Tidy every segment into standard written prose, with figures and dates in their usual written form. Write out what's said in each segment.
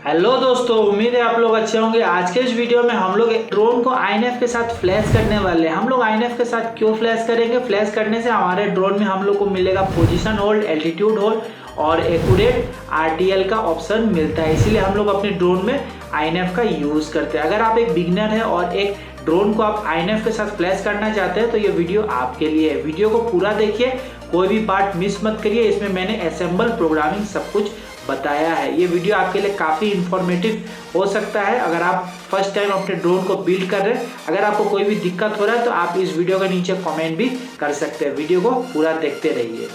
Hello दोस्तों, उम्मीद है आप लोग अच्छे होंगे। आज के इस वीडियो में हम लोग ड्रोन को INF के साथ फ्लैश करने वाले हैं। हम लोग INF के साथ क्यों फ्लैश करेंगे? फ्लैश करने से हमारे ड्रोन में हम लोग को मिलेगा पोजीशन होल्ड, एल्टीट्यूड होल्ड और एक्यूरेट RTL का ऑप्शन मिलता है। इसीलिए हम लोग अपने ड्रोन में INF का यूज़ करते हैं। अगर आप एक बिगिनर है और एक ड्रोन को आप INF के साथ फ्लैश करना चाहते हैं तो ये वीडियो आपके लिए है। वीडियो को पूरा देखिए, कोई भी पार्ट मिस मत करिए। इसमें मैंने असेंबल प्रोग्रामिंग सब कुछ बताया है। ये वीडियो आपके लिए काफ़ी इंफॉर्मेटिव हो सकता है अगर आप फर्स्ट टाइम अपने ड्रोन को बिल्ड कर रहे हैं। अगर आपको कोई भी दिक्कत हो रहा है तो आप इस वीडियो के नीचे कमेंट भी कर सकते हैं। वीडियो को पूरा देखते रहिए।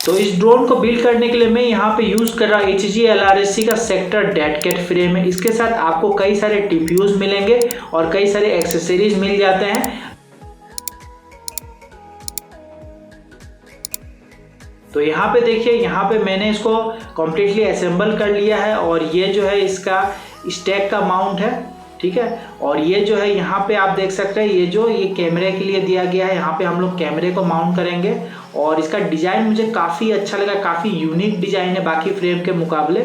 तो इस ड्रोन को बिल्ड करने के लिए मैं यहाँ पे यूज़ कर रहा हूँ HG LRSC का सेक्टर डेड कैट फ्रेम है। इसके साथ आपको कई सारे TPUs मिलेंगे और कई सारे एक्सेसरीज मिल जाते हैं। तो यहाँ पे देखिए, यहाँ पे मैंने इसको कम्प्लीटली असेंबल कर लिया है और ये जो है इसका स्टैक का माउंट है, ठीक है। और ये जो है यहाँ पे आप देख सकते हैं, ये कैमरे के लिए दिया गया है। यहाँ पे हम लोग कैमरे को माउंट करेंगे और इसका डिज़ाइन मुझे काफ़ी अच्छा लगा, काफ़ी यूनिक डिज़ाइन है बाकी फ्रेम के मुकाबले।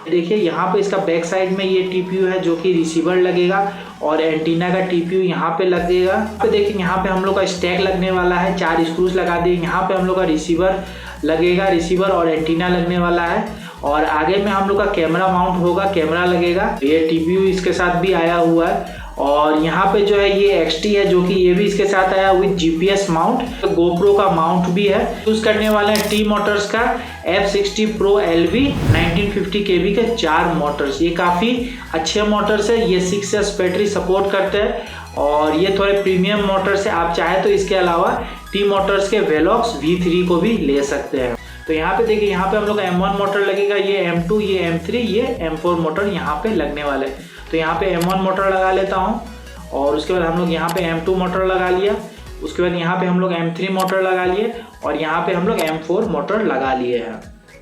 देखिए यहाँ पे इसका बैक साइड में ये TPU है जो कि रिसीवर लगेगा और एंटीना का TPU यहाँ पे लगेगा। तो देखिए यहाँ पे हम लोग का स्टैक लगने वाला है, 4 स्क्रूज लगा दिए। यहाँ पे हम लोग का रिसीवर लगेगा, रिसीवर और एंटीना लगने वाला है। और आगे में हम लोग का कैमरा माउंट होगा, कैमरा लगेगा। ये TPU इसके साथ भी आया हुआ है। और यहाँ पे जो है ये XT है जो कि ये भी इसके साथ आया विद GPS माउंट। तो GoPro का माउंट भी है। यूज़ करने वाले हैं T मोटर्स का F60 Pro LV 1950 kV के 4 मोटर्स। ये काफ़ी अच्छे मोटर्स है। ये 6S बैटरी सपोर्ट करते हैं और ये थोड़े प्रीमियम मोटर्स है। आप चाहे तो इसके अलावा T मोटर्स के Velox V3 को भी ले सकते हैं। तो यहाँ पे देखिए, यहाँ पे हम लोग का M1 मोटर लगेगा, ये M2, ये M3, ये M4 मोटर यहाँ पे लगने वाले। तो यहाँ पे M1 मोटर लगा लेता हूँ और उसके बाद हम लोग यहाँ पे M2 मोटर लगा लिया। उसके बाद यहाँ पे हम लोग M3 मोटर लगा लिए और यहाँ पे हम लोग M4 मोटर लगा लिए हैं,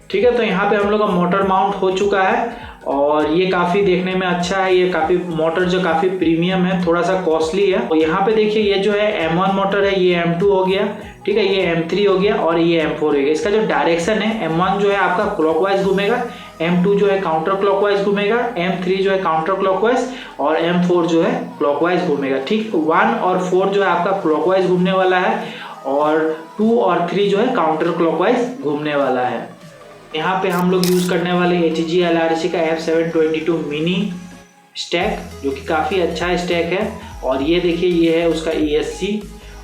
ठीक है। तो यहाँ पे हम लोग का मोटर माउंट हो चुका है और ये काफ़ी देखने में अच्छा है। ये काफ़ी मोटर जो काफ़ी प्रीमियम है, थोड़ा सा कॉस्टली है। और यहाँ पे देखिए, ये जो है M1 मोटर है, ये M2 हो गया, ठीक है। ये M3 हो गया और ये M4 हो गया। इसका जो डायरेक्शन है, M1 जो है आपका क्लॉकवाइज घूमेगा, M2 जो है काउंटर क्लॉकवाइज घूमेगा, M3 जो है काउंटर क्लॉकवाइज और M4 जो है क्लॉकवाइज घूमेगा, ठीक। 1 और 4 जो है आपका क्लॉकवाइज घूमने वाला है और 2 और 3 जो है काउंटर क्लॉकवाइज घूमने वाला है। यहाँ पे हम लोग यूज़ करने वाले HG LRSC का F722 मिनी स्टैक जो कि काफ़ी अच्छा स्टैक है। और ये देखिए, ये है उसका ESC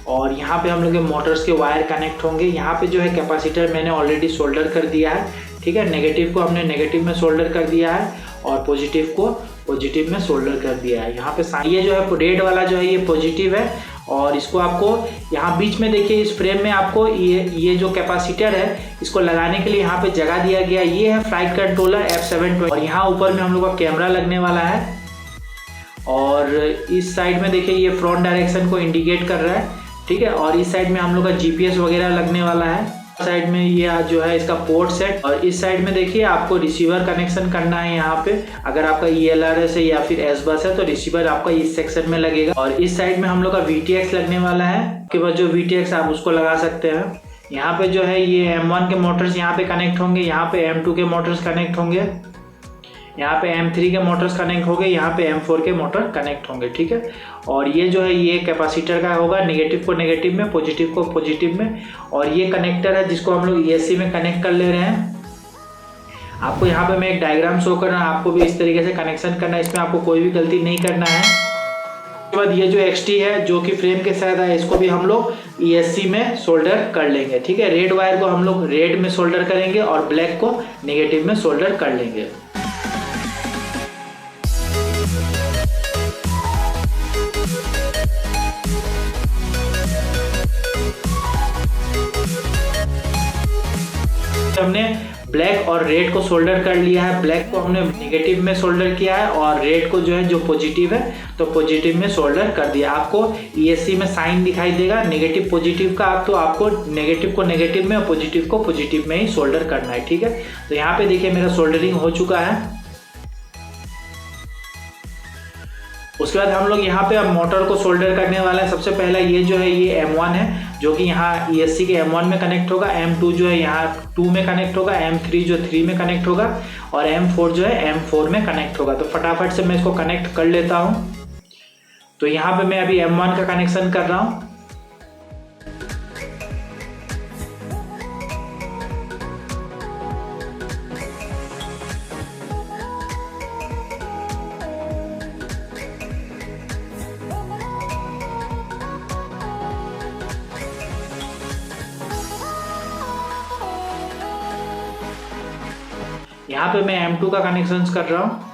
और यहाँ पे हम लोग के मोटर्स के वायर कनेक्ट होंगे। यहाँ पे जो है कैपेसिटर मैंने ऑलरेडी सोल्डर कर दिया है, ठीक है। नेगेटिव को हमने नेगेटिव में सोल्डर कर दिया है और पॉजिटिव को पॉजिटिव में सोल्डर कर दिया है। यहाँ पे ये जो है रेड वाला जो है ये पॉजिटिव है और इसको आपको यहाँ बीच में देखिए, इस फ्रेम में आपको ये जो कैपेसिटर है इसको लगाने के लिए यहाँ पे जगह दिया गया। ये है फ्लाइट कंट्रोलर F720 और यहाँ ऊपर में हम लोग का कैमरा लगने वाला है। और इस साइड में देखिए, ये फ्रंट डायरेक्शन को इंडिकेट कर रहा है, ठीक है। और इस साइड में हम लोग का GPS वगैरह लगने वाला है। साइड में ये जो है इसका पोर्ट सेट और इस साइड में देखिए आपको रिसीवर कनेक्शन करना है। यहाँ पे अगर आपका ELRS है या फिर S बस है तो रिसीवर आपका इस सेक्शन में लगेगा। और इस साइड में हम लोग का VTX लगने वाला है। उसके बाद जो VTX आप उसको लगा सकते हैं। यहाँ पे जो है ये M1 के मोटर्स यहाँ पे कनेक्ट होंगे, यहाँ पे M2 के मोटर्स कनेक्ट होंगे, यहाँ पे M3 के मोटर्स कनेक्ट होंगे, यहाँ पे M4 के मोटर कनेक्ट होंगे, ठीक है। और ये जो है ये कैपेसिटर का होगा, नेगेटिव को नेगेटिव में, पॉजिटिव को पॉजिटिव में। और ये कनेक्टर है जिसको हम लोग ESC में कनेक्ट कर ले रहे हैं। आपको यहाँ पे मैं एक डायग्राम शो कर रहा हूँ, आपको भी इस तरीके से कनेक्शन करना है। इसमें आपको कोई भी गलती नहीं करना है। उसके बाद ये जो XT है जो कि फ्रेम के साथ है, इसको भी हम लोग ESC में सोल्डर कर लेंगे, ठीक है। रेड वायर को हम लोग रेड में सोल्डर करेंगे और ब्लैक को नेगेटिव में सोल्डर कर लेंगे। हमने ब्लैक और रेड को सोल्डर कर लिया है। ब्लैक को हमने नेगेटिव में सोल्डर किया है और रेड को जो है जो पॉजिटिव है तो पॉजिटिव में सोल्डर कर दिया। आपको ESC में साइन दिखाई देगा नेगेटिव पॉजिटिव का, तो आपको नेगेटिव को नेगेटिव में और पॉजिटिव को पॉजिटिव में ही सोल्डर करना है, ठीक है। तो यहाँ पे देखिए मेरा सोल्डरिंग हो चुका है। उसके बाद हम लोग यहाँ पे अब मोटर को सोल्डर करने वाला है। सबसे पहला ये जो है ये M1 है जो कि यहाँ ESC के M1 में कनेक्ट होगा, M2 जो है यहाँ 2 में कनेक्ट होगा, M3 जो 3 में कनेक्ट होगा और M4 जो है M4 में कनेक्ट होगा। तो फटाफट से मैं इसको कनेक्ट कर लेता हूँ। तो यहाँ पे मैं अभी M1 का कनेक्शन कर रहा हूँ। यहाँ पे मैं M2 का कनेक्शन कर रहा हूँ।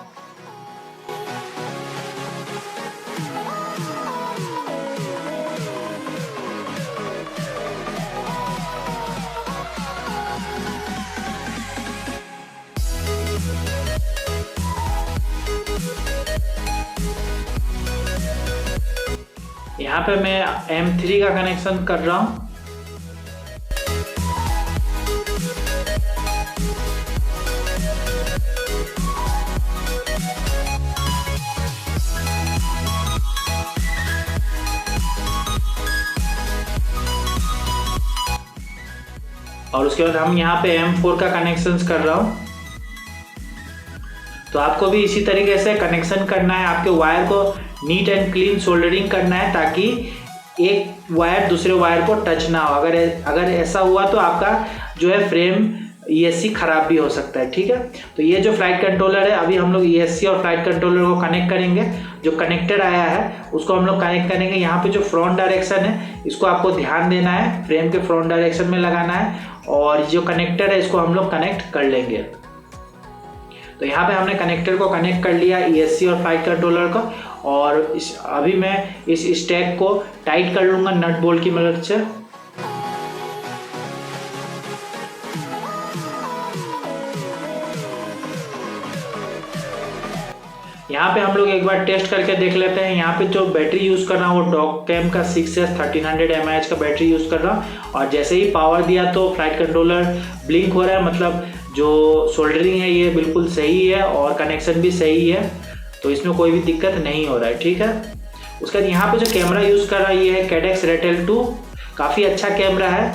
यहाँ पे मैं M3 का कनेक्शन कर रहा हूँ। और उसके बाद हम यहाँ पे M4 का कनेक्शन कर रहा हूँ। तो आपको भी इसी तरीके से कनेक्शन करना है, आपके वायर को नीट एंड क्लीन सोल्डरिंग करना है ताकि एक वायर दूसरे वायर को टच ना हो। अगर ऐसा हुआ तो आपका जो है फ्रेम ESC खराब भी हो सकता है। ठीक है, तो ये जो फ्लाइट कंट्रोलर है, अभी हम लोग ESC और फ्लाइट कंट्रोलर को कनेक्ट करेंगे। जो कनेक्टर आया है उसको हम लोग कनेक्ट करेंगे। यहाँ पे जो फ्रंट डायरेक्शन है इसको आपको ध्यान देना है, फ्रेम के फ्रंट डायरेक्शन में लगाना है और जो कनेक्टर है इसको हम लोग कनेक्ट कर लेंगे। तो यहाँ पे हमने कनेक्टर को कनेक्ट कर लिया ESC और फ्लाइट कंट्रोलर को। और अभी मैं इस स्टैक को टाइट कर लूँगा नट बोल्ट की मदद से। यहाँ पे हम लोग एक बार टेस्ट करके देख लेते हैं। यहाँ पे जो बैटरी यूज़ कर रहा हूँ वो डॉकैम का 6S 1300 mAh का बैटरी यूज़ कर रहा हूँ। और जैसे ही पावर दिया तो फ्लाइट कंट्रोलर ब्लिंक हो रहा है, मतलब जो सोल्डरिंग है ये बिल्कुल सही है और कनेक्शन भी सही है, तो इसमें कोई भी दिक्कत नहीं हो रहा है। ठीक है, उसके बाद यहाँ पे जो कैमरा यूज़ कर रहा है ये है Cadex Ratel 2, काफ़ी अच्छा कैमरा है।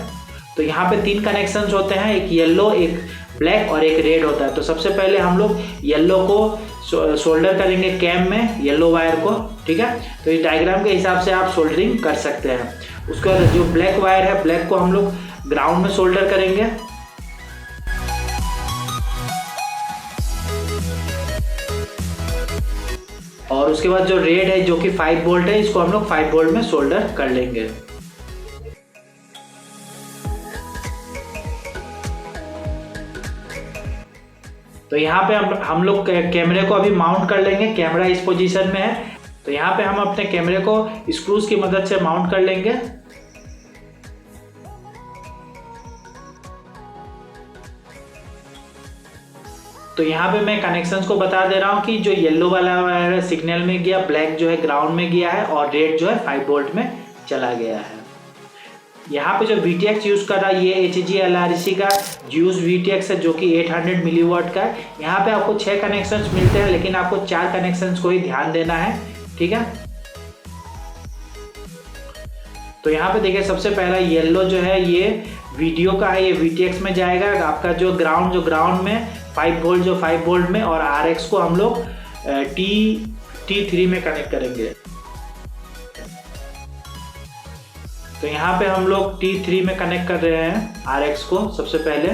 तो यहाँ पे 3 कनेक्शंस होते हैं, एक येलो, एक ब्लैक और एक रेड होता है। तो सबसे पहले हम लोग येलो को सोल्डर करेंगे कैम में, येलो वायर को। ठीक है, तो इस डायग्राम के हिसाब से आप सोल्डरिंग कर सकते हैं। उसके बाद जो ब्लैक वायर है, ब्लैक को हम लोग ग्राउंड में सोल्डर करेंगे। और उसके बाद जो रेड है जो कि 5 वोल्ट है, इसको हम लोग 5 वोल्ट में सोल्डर कर लेंगे। तो यहाँ पे हम लोग कैमरे को अभी माउंट कर लेंगे। कैमरा इस पोजीशन में है, तो यहाँ पे हम अपने कैमरे को स्क्रूज की मदद से माउंट कर लेंगे। तो यहाँ पे मैं कनेक्शंस को बता दे रहा हूँ कि जो येलो वाला वायर है सिग्नल में गया, ब्लैक जो है ग्राउंड में गया है और रेड जो है 5 वोल्ट में चला गया है। यहाँ पे जो VTX यूज़ कर रहा है ये HG LRC का ज्यूस VTX है जो कि 800 मिलीवाट का है। यहाँ पे आपको 6 कनेक्शंस मिलते हैं, लेकिन आपको 4 कनेक्शंस को ही ध्यान देना है। ठीक है, तो यहाँ पे देखिए सबसे पहला येलो जो है ये वीडियो का है, ये VTX में जाएगा। आपका जो ग्राउंड में 5 वोल्ट जो 5 वोल्ट में, और RX को हम लोग T3 में कनेक्ट करेंगे। तो यहाँ पे हम लोग T3 में कनेक्ट कर रहे हैं RX को सबसे पहले।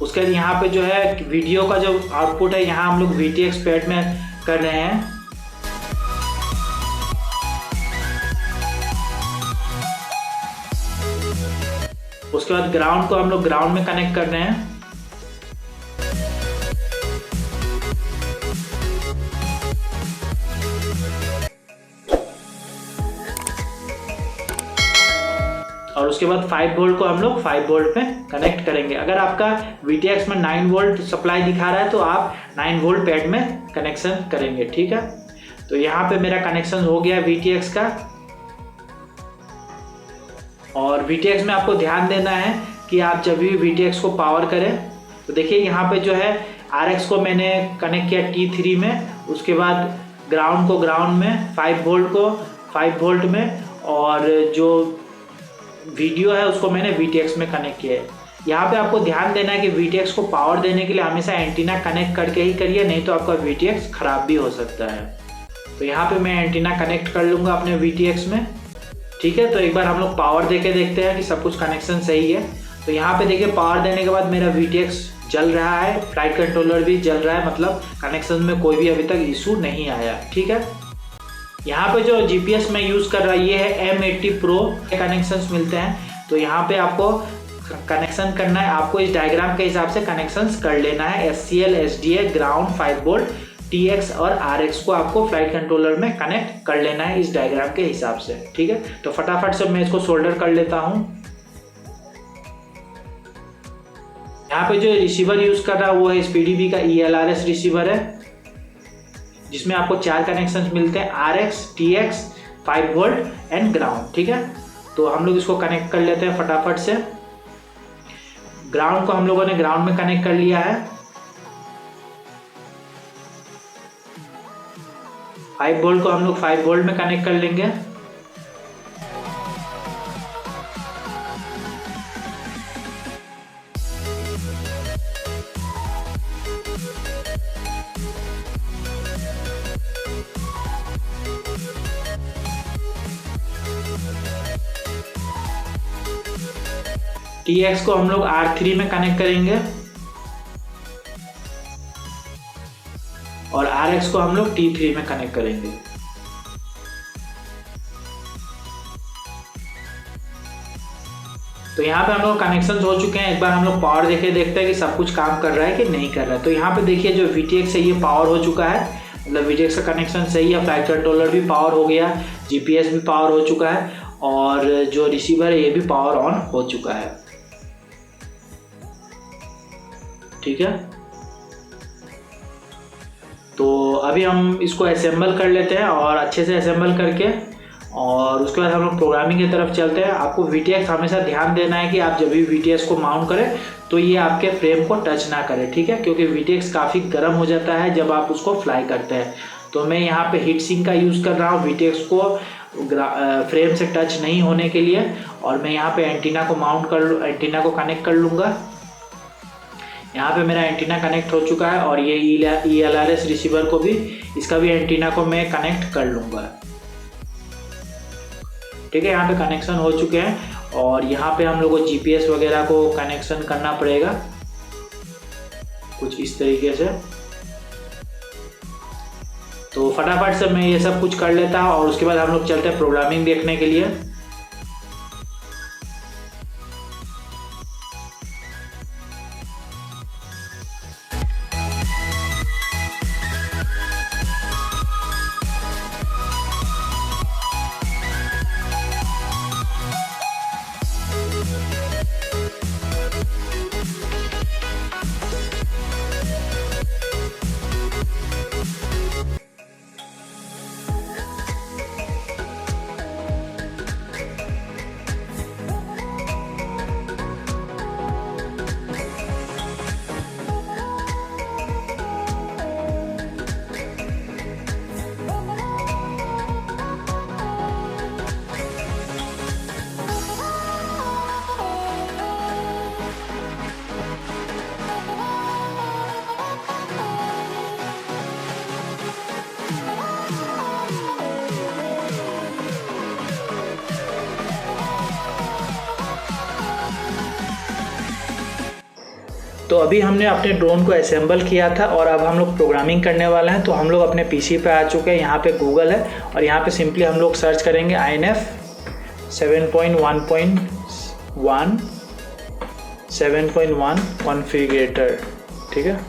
उसके बाद यहाँ पे जो है वीडियो का जो आउटपुट है यहाँ हम लोग VTX पैड में कर रहे हैं। उसके बाद ग्राउंड को हम लोग ग्राउंड में कनेक्ट कर रहे हैं। और उसके बाद 5 वोल्ट को हम लोग 5 वोल्ट में कनेक्ट करेंगे। अगर आपका VTX में 9 वोल्ट सप्लाई दिखा रहा है तो आप 9 वोल्ट पैड में कनेक्शन करेंगे। ठीक है, तो यहाँ पे मेरा कनेक्शन हो गया VTX का। और VTX में आपको ध्यान देना है कि आप जब भी VTX को पावर करें तो देखिए यहाँ पे जो है RX को मैंने कनेक्ट किया T3 में, उसके बाद ग्राउंड को ग्राउंड में, 5 वोल्ट को 5 वोल्ट में, और जो वीडियो है उसको मैंने VTX में कनेक्ट किया है। यहाँ पे आपको ध्यान देना है कि VTX को पावर देने के लिए हमेशा एंटीना कनेक्ट करके ही करिए, नहीं तो आपका VTX खराब भी हो सकता है। तो यहाँ पे मैं एंटीना कनेक्ट कर लूँगा अपने VTX में, ठीक है। तो एक बार हम लोग पावर दे के देखते हैं कि सब कुछ कनेक्शन सही है। तो यहाँ पे देखिए पावर देने के बाद मेरा VTX जल रहा है, फ्लाइट कंट्रोलर भी जल रहा है, मतलब कनेक्शन में कोई भी अभी तक इशू नहीं आया, ठीक है। यहाँ पे जो GPS मैं यूज़ कर रहा ये है M80 Pro के कनेक्शंस मिलते हैं। तो यहाँ पे आपको कनेक्शन करना है, आपको इस डायग्राम के हिसाब से कनेक्शंस कर लेना है। SCL, SDA, ground, 5 volt, TX और RX को आपको फ्लाइट कंट्रोलर में कनेक्ट कर लेना है इस डायग्राम के हिसाब से, ठीक है। तो फटाफट से मैं इसको सोल्डर कर लेता हूँ। यहाँ पे जो रिसीवर यूज कर रहा है वो है SPDB का ELRS रिसीवर है, जिसमें आपको 4 कनेक्शंस मिलते हैं, RX, TX, 5 volt and ground, ठीक है। तो हम लोग इसको कनेक्ट कर लेते हैं फटाफट से। ग्राउंड को हम लोगों ने ग्राउंड में कनेक्ट कर लिया है, 5 वोल्ट को हम लोग 5 वोल्ट में कनेक्ट कर लेंगे। TX को हम लोग R3 में कनेक्ट करेंगे और RX को हम लोग T3 में कनेक्ट करेंगे। तो यहाँ पे हम लोग कनेक्शन हो चुके हैं। एक बार हम लोग पावर देके देखते हैं कि सब कुछ काम कर रहा है कि नहीं कर रहा है। तो यहाँ पे देखिए जो VTX है ये पावर हो चुका है, मतलब VTX का कनेक्शन सही है, फ्लाइट कंट्रोलर भी पावर हो गया, GPS भी पावर हो चुका है और जो रिसीवर है ये भी पावर ऑन हो चुका है, ठीक है। तो अभी हम इसको असेंबल कर लेते हैं और अच्छे से असेंबल करके और उसके बाद हम लोग प्रोग्रामिंग की तरफ चलते हैं। आपको VTX हमेशा ध्यान देना है कि आप जब भी VTX को माउंट करें तो ये आपके फ्रेम को टच ना करे, ठीक है, क्योंकि VTX काफ़ी गर्म हो जाता है जब आप उसको फ्लाई करते हैं। तो मैं यहाँ पे हीट सिंक का यूज़ कर रहा हूँ VTX को फ्रेम से टच नहीं होने के लिए, और मैं यहाँ पे एंटीना को कनेक्ट कर लूँगा। यहाँ पे मेरा एंटीना कनेक्ट हो चुका है और ये ELRS रिसीवर को भी, इसका भी एंटीना को मैं कनेक्ट कर लूँगा, ठीक है। यहाँ पे कनेक्शन हो चुके हैं और यहाँ पे हम लोग को GPS वगैरह को कनेक्शन करना पड़ेगा कुछ इस तरीके से। तो फटाफट से मैं ये सब कुछ कर लेता हूँ और उसके बाद हम लोग चलते हैं प्रोग्रामिंग देखने के लिए। तो अभी हमने अपने ड्रोन को असेंबल किया था और अब हम लोग प्रोग्रामिंग करने वाले हैं। तो हम लोग अपने PC पे आ चुके हैं, यहाँ पे गूगल है और यहाँ पे सिंपली हम लोग सर्च करेंगे INF 7.1.1 कॉन्फ़िगरेटर, ठीक है,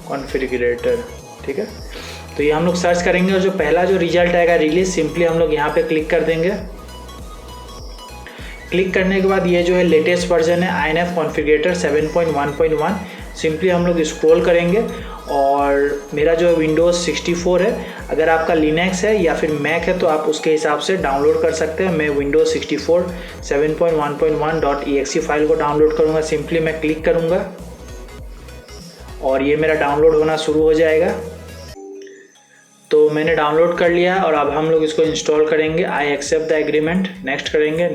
कॉन्फ़िगरेटर, ठीक है। तो ये हम लोग सर्च करेंगे और जो पहला जो रिजल्ट आएगा रिलीज, सिंपली हम लोग यहाँ पे क्लिक कर देंगे। क्लिक करने के बाद ये जो है लेटेस्ट वर्जन है INF कॉन्फ़िगरेटर 7.1.1। सिंपली हम लोग स्क्रॉल करेंगे और मेरा जो विंडोज़ 64 है, अगर आपका लिनक्स है या फिर मैक है तो आप उसके हिसाब से डाउनलोड कर सकते हैं। मैं विंडोज़ 64 7.1.1.exe फाइल को डाउनलोड करूँगा। सिंपली मैं क्लिक करूँगा और ये मेरा डाउनलोड होना शुरू हो जाएगा। तो मैंने डाउनलोड कर लिया और अब हम लोग इसको इंस्टॉल करेंगे। I accept the agreement, next करेंगे,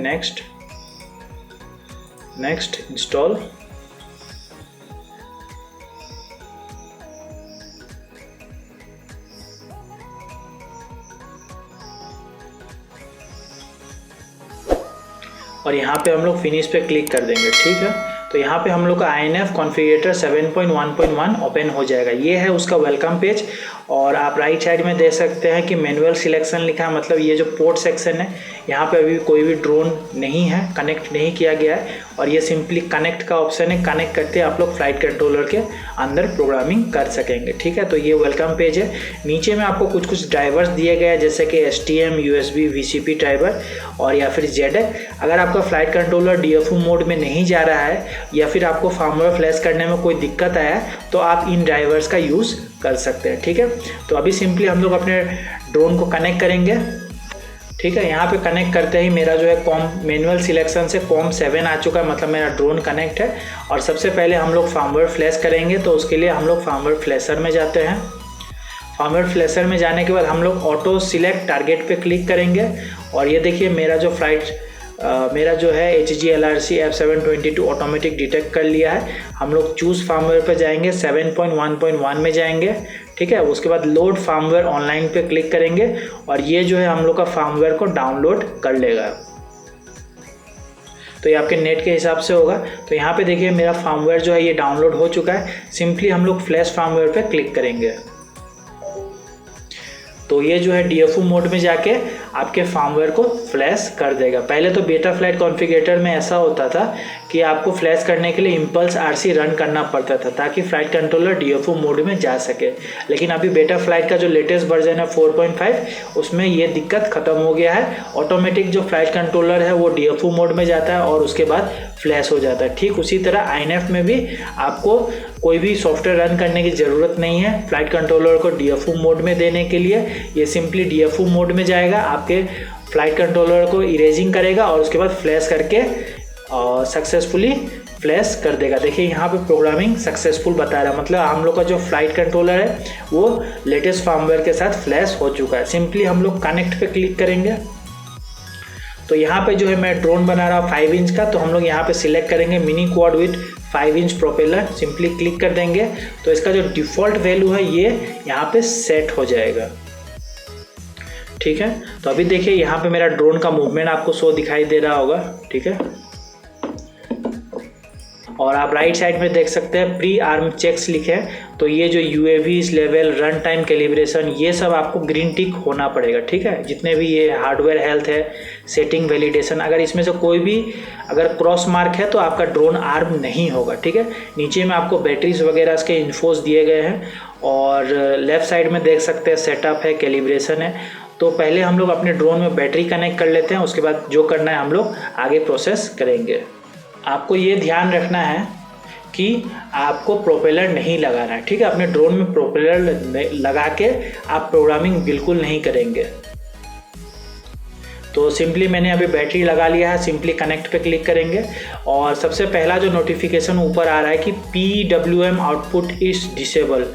नेक्स्ट इंस्टॉल। और यहाँ पे हम लोग फिनिश पे क्लिक कर देंगे। ठीक है, तो यहाँ पे हम लोग का INF कॉन्फ़िगरेटर 7.1.1 ओपन हो जाएगा। ये है उसका वेलकम पेज। और आप राइट साइड में देख सकते हैं कि मैनुअल सिलेक्शन लिखा है, मतलब ये जो पोर्ट सेक्शन है यहाँ पे अभी कोई भी ड्रोन नहीं है, कनेक्ट नहीं किया गया है। और ये सिंपली कनेक्ट का ऑप्शन है, कनेक्ट करते आप लोग फ्लाइट कंट्रोलर के अंदर प्रोग्रामिंग कर सकेंगे। ठीक है, तो ये वेलकम पेज है। नीचे में आपको कुछ ड्राइवर्स दिए गए हैं, जैसे कि STM, USB, VCP ड्राइवर और या फिर ZX। अगर आपका फ्लाइट कंट्रोलर DFU मोड में नहीं जा रहा है या फिर आपको फर्मवेयर फ्लैश करने में कोई दिक्कत आया है तो आप इन ड्राइवर्स का यूज़ कर सकते हैं। ठीक है, तो अभी सिंपली हम लोग अपने ड्रोन को कनेक्ट करेंगे। ठीक है, यहाँ पे कनेक्ट करते ही मेरा जो है कॉम मैनुअल सिलेक्शन से COM7 आ चुका है, मतलब मेरा ड्रोन कनेक्ट है। और सबसे पहले हम लोग फर्मवेयर फ्लैश करेंगे, तो उसके लिए हम लोग फर्मवेयर फ्लैशर में जाते हैं। फर्मवेयर फ्लैशर में जाने के बाद हम लोग ऑटो सिलेक्ट टारगेट पे क्लिक करेंगे। और ये देखिए मेरा जो है HG-LRC F722 ऑटोमेटिक डिटेक्ट कर लिया है। हम लोग चूज़ फार्मवेयर पे जाएंगे, 7.1.1 में जाएंगे। ठीक है, उसके बाद लोड फार्मवेयर ऑनलाइन पे क्लिक करेंगे और ये जो है हम लोग का फार्मवेयर को डाउनलोड कर लेगा। तो ये आपके नेट के हिसाब से होगा। तो यहाँ पे देखिए मेरा फार्मवेयर जो है ये डाउनलोड हो चुका है। सिंपली हम लोग फ्लैश फार्मवेयर पे क्लिक करेंगे, तो ये जो है DFU मोड में जाके आपके फार्मवेयर को फ्लैश कर देगा। पहले तो बेटा फ्लाइट कॉन्फ़िगरेटर में ऐसा होता था कि आपको फ्लैश करने के लिए इम्पल्स RC रन करना पड़ता था ताकि फ्लाइट कंट्रोलर DFU मोड में जा सके। लेकिन अभी बेटा फ्लाइट का जो लेटेस्ट वर्जन है 4.5 उसमें ये दिक्कत ख़त्म हो गया है। ऑटोमेटिक जो फ्लाइट कंट्रोलर है वो DFU मोड में जाता है और उसके बाद फ्लैश हो जाता है। ठीक उसी तरह INF में भी आपको कोई भी सॉफ्टवेयर रन करने की ज़रूरत नहीं है फ्लाइट कंट्रोलर को DFU मोड में देने के लिए। ये सिंपली DFU मोड में जाएगा, आपके फ्लाइट कंट्रोलर को इरेजिंग करेगा और उसके बाद फ्लैश करके सक्सेसफुली फ्लैश कर देगा। देखिए यहाँ पे प्रोग्रामिंग सक्सेसफुल बता रहा है, मतलब हम लोग का जो फ्लाइट कंट्रोलर है वो लेटेस्ट फार्मवेयर के साथ फ्लैश हो चुका है। सिंपली हम लोग कनेक्ट पे क्लिक करेंगे। तो यहाँ पे जो है मैं ड्रोन बना रहा हूँ 5 इंच का, तो हम लोग यहाँ पे सिलेक्ट करेंगे mini quad with 5 inch propeller. Simply click कर देंगे तो इसका जो डिफ़ॉल्ट वैल्यू है ये यहाँ पे सेट हो जाएगा। ठीक है, तो अभी देखिए यहाँ पे मेरा ड्रोन का मूवमेंट आपको शो दिखाई दे रहा होगा। ठीक है, और आप राइट साइड में देख सकते हैं प्री आर्म चेक्स लिखे हैं। तो ये जो UAVs level, run time calibration, ये सब आपको ग्रीन टिक होना पड़ेगा। ठीक है, जितने भी ये हार्डवेयर हेल्थ है, सेटिंग वैलिडेशन, अगर इसमें से कोई भी अगर क्रॉस मार्क है तो आपका ड्रोन आर्म नहीं होगा। ठीक है, नीचे में आपको बैटरीज वगैरह इसके इन्फोस दिए गए हैं और लेफ्ट साइड में देख सकते हैं सेटअप है, कैलिब्रेशन है। तो पहले हम लोग अपने ड्रोन में बैटरी कनेक्ट कर लेते हैं, उसके बाद जो करना है हम लोग आगे प्रोसेस करेंगे। आपको ये ध्यान रखना है कि आपको प्रोपेलर नहीं लगाना है। ठीक है, अपने ड्रोन में प्रोपेलर लगा के आप प्रोग्रामिंग बिल्कुल नहीं करेंगे। तो सिंपली मैंने अभी बैटरी लगा लिया है, सिंपली कनेक्ट पे क्लिक करेंगे और सबसे पहला जो नोटिफिकेशन ऊपर आ रहा है कि PWM output is disable,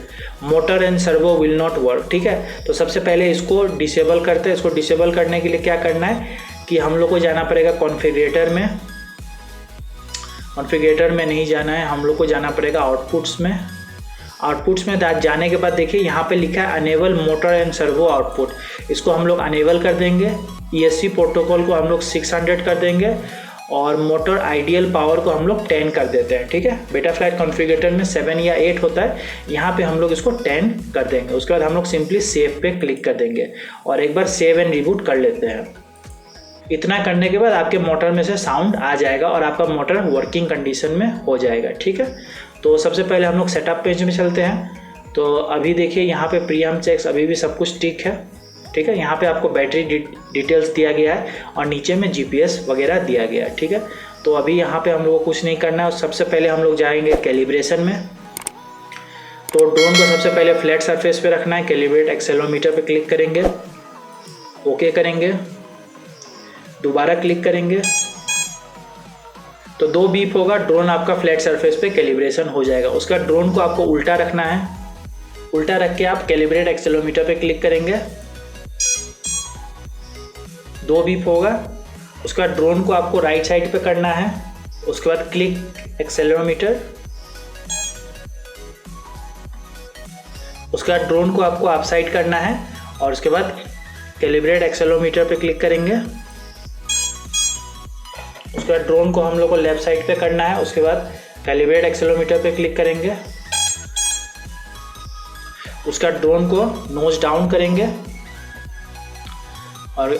motor and servo will not work. ठीक है, तो सबसे पहले इसको डिसेबल करते हैं। इसको डिसेबल करने के लिए क्या करना है कि हम लोग को जाना पड़ेगा कॉन्फ़िगरेटर में। कॉन्फ़िगरेटर में नहीं जाना है, हम लोग को जाना पड़ेगा आउटपुट्स में। आउटपुट्स में जाने के बाद देखिए यहाँ पे लिखा है enable motor and servo output, इसको हम लोग अनेबल कर देंगे। ESC प्रोटोकॉल को हम लोग 600 कर देंगे और मोटर आइडियल पावर को हम लोग 10 कर देते हैं। ठीक है, बेटा फ्लाइट कॉन्फ़िगरेटर में 7 या 8 होता है, यहाँ पे हम लोग इसको 10 कर देंगे। उसके बाद हम लोग सिंपली सेव पे क्लिक कर देंगे और एक बार सेव एंड रिबूट कर लेते हैं। इतना करने के बाद आपके मोटर में से साउंड आ जाएगा और आपका मोटर वर्किंग कंडीशन में हो जाएगा। ठीक है, तो सबसे पहले हम लोग सेटअप पेज में चलते हैं। तो अभी देखिए यहाँ पे प्रीआर्म चेक्स अभी भी सब कुछ ठीक है। ठीक है, यहाँ पे आपको बैटरी डिटेल्स दिया गया है और नीचे में GPS वगैरह दिया गया है। ठीक है, तो अभी यहाँ पे हम लोग को कुछ नहीं करना है। सबसे पहले हम लोग जाएंगे कैलिब्रेशन में। तो ड्रोन को सबसे पहले फ्लैट सरफेस पे रखना है, कैलिब्रेट एक्सेलेरोमीटर पे क्लिक करेंगे, ओके करेंगे, दोबारा क्लिक करेंगे तो 2 बीप होगा, ड्रोन आपका फ्लैट सरफेस पे कैलिब्रेशन हो जाएगा। उसका ड्रोन को आपको उल्टा रखना है, उल्टा रख के आप कैलिब्रेट एक्सेलेरोमीटर पे क्लिक करेंगे, 2 बीप होगा। उसके बाद ड्रोन को आपको राइट साइड पे करना है, उसके बाद क्लिक एक्सेलेरोमीटर, उसके बाद ड्रोन को आपको अप साइड करना है और उसके बाद कैलिब्रेट एक्सेलेरोमीटर पे क्लिक करेंगे। उसके बाद ड्रोन को हम लोग को लेफ्ट साइड पे करना है, उसके बाद कैलिब्रेट एक्सेलेरोमीटर पे क्लिक करेंगे। उसका ड्रोन को नोज डाउन करेंगे और